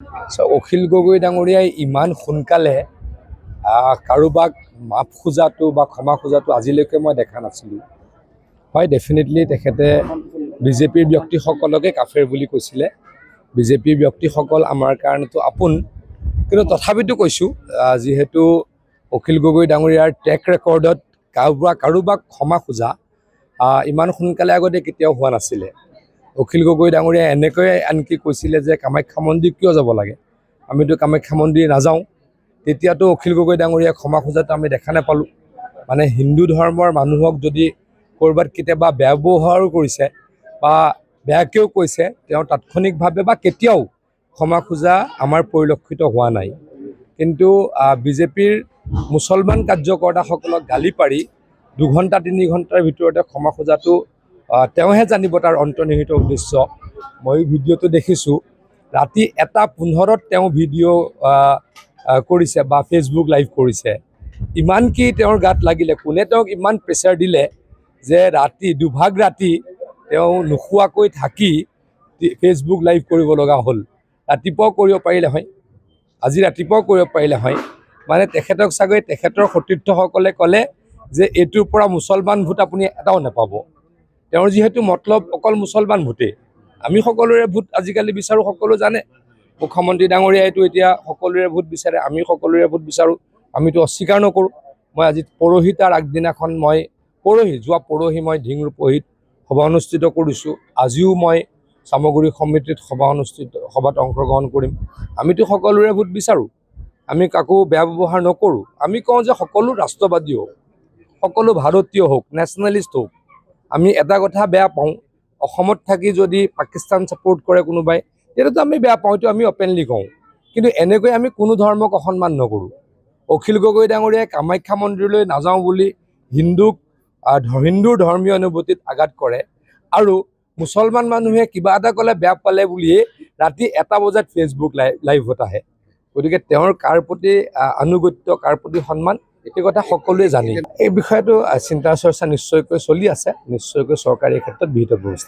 অখিল গগৈ ডাঙৰীয়াই ইমান সোনকালে কাৰোবাক মাফ খোজাটো বা ক্ষমা খোজাটো আজিলৈকে মই দেখা নাছিলোঁ। হয়, ডেফিনেটলি তেখেতে বিজেপিৰ ব্যক্তিসকলকে কাফেৰ বুলি কৈছিলে। বিজেপিৰ ব্যক্তিসকল আমাৰ কাৰণেতো আপোন, কিন্তু তথাপিতো কৈছোঁ, যিহেতু অখিল গগৈ ডাঙৰীয়াৰ ট্ৰেক ৰেকৰ্ডত কাৰোবাক ক্ষমা খোজা ইমান সোনকালে আগতে কেতিয়াও হোৱা নাছিলে। অখিল গগৈ ডাঙৰীয়াই এনেকৈ আনকি কৈছিলে যে কামাখ্যা মন্দিৰ কিয় যাব লাগে, আমিতো কামাখ্যা মন্দিৰ নাযাওঁ। তেতিয়াতো অখিল গগৈ ডাঙৰীয়াই ক্ষমা খোজাটো আমি দেখা নাপালোঁ। মানে হিন্দু ধৰ্মৰ মানুহক যদি ক'ৰবাত কেতিয়াবা বেয়া ব্যৱহাৰো কৰিছে বা বেয়াকৈও কৈছে, তেওঁ তাৎক্ষণিকভাৱে বা কেতিয়াও ক্ষমা খোজা আমাৰ পৰিলক্ষিত হোৱা নাই। কিন্তু বিজেপিৰ মুছলমান কাৰ্যকৰ্তাসকলক গালি পাৰি 2 ঘণ্টা 3 ঘণ্টাৰ ভিতৰতে ক্ষমা খোজাটো তেওঁহে জানিব তাৰ অন্তৰ্নিহিত উদ্দেশ্য। মই ভিডিঅ'টো দেখিছোঁ, ৰাতি 1:15 তেওঁ ভিডিঅ' কৰিছে বা ফেচবুক লাইভ কৰিছে। ইমান কি তেওঁৰ গাত লাগিলে, কোনে তেওঁক ইমান প্ৰেছাৰ দিলে যে দুভাগ ৰাতি তেওঁ নোখোৱাকৈ থাকি ফেচবুক লাইভ কৰিব লগা হ'ল। ৰাতিপুৱাও কৰিব পাৰিলে হয়, আজি ৰাতিপুৱাও কৰিব পাৰিলে হয়। মানে তেখেতক চাগৈ তেখেতৰ সতীৰ্থসকলে ক'লে যে এইটোৰ পৰা মুছলমান ভোট আপুনি এটাও নাপাব। তেওঁৰ যিহেতু মতলব অকল মুছলমান ভোটেই, আমি সকলোৰে ভোট আজিকালি বিচাৰোঁ, সকলো জানে। মুখ্যমন্ত্ৰী ডাঙৰীয়াইতো এতিয়া সকলোৰে ভোট বিচাৰে, আমি সকলোৰে ভোট বিচাৰোঁ, আমিতো অস্বীকাৰ নকৰোঁ। মই আজি পৰহি তাৰ আগদিনাখন যোৱা পৰহি মই ধিংৰূপহীত সভা অনুষ্ঠিত কৰিছোঁ। আজিও মই চামগুৰি সমিতিত সভাত অংশগ্ৰহণ কৰিম। আমিতো সকলোৰে ভোট বিচাৰোঁ, আমি কাকো বেয়া ব্যৱহাৰ নকৰোঁ। আমি কওঁ যে সকলো ৰাষ্ট্ৰবাদী হওক, সকলো ভাৰতীয় হওক, নেশ্যনেলিষ্ট হওক। আমি এটা কথা বেয়া পাওঁ, অসমত থাকি যদি পাকিস্তান ছাপোৰ্ট কৰে কোনোবাই, তেতিয়াতো আমি বেয়া পাওঁ, এইটো আমি অপেনলি কওঁ। কিন্তু এনেকৈ আমি কোনো ধৰ্মক অসন্মান নকৰোঁ। অখিল গগৈ ডাঙৰীয়াই কামাখ্যা মন্দিৰলৈ নাযাওঁ বুলি হিন্দুৰ ধৰ্মীয় অনুভূতিত আঘাত কৰে, আৰু মুছলমান মানুহে কিবা এটা ক'লে বেয়া পালে বুলিয়ে ৰাতি 1টা বজাত ফেচবুক লাইভত আহে। গতিকে তেওঁৰ কাৰ প্ৰতি আনুগত্য, কাৰ প্ৰতি সন্মান, এই কথা সকলোৱে জানে। এই বিষয়টো চিন্তা চৰ্চা নিশ্চয়কৈ চলি আছে, নিশ্চয়কৈ চৰকাৰে এই ক্ষেত্ৰত বিহিত ব্যৱস্থা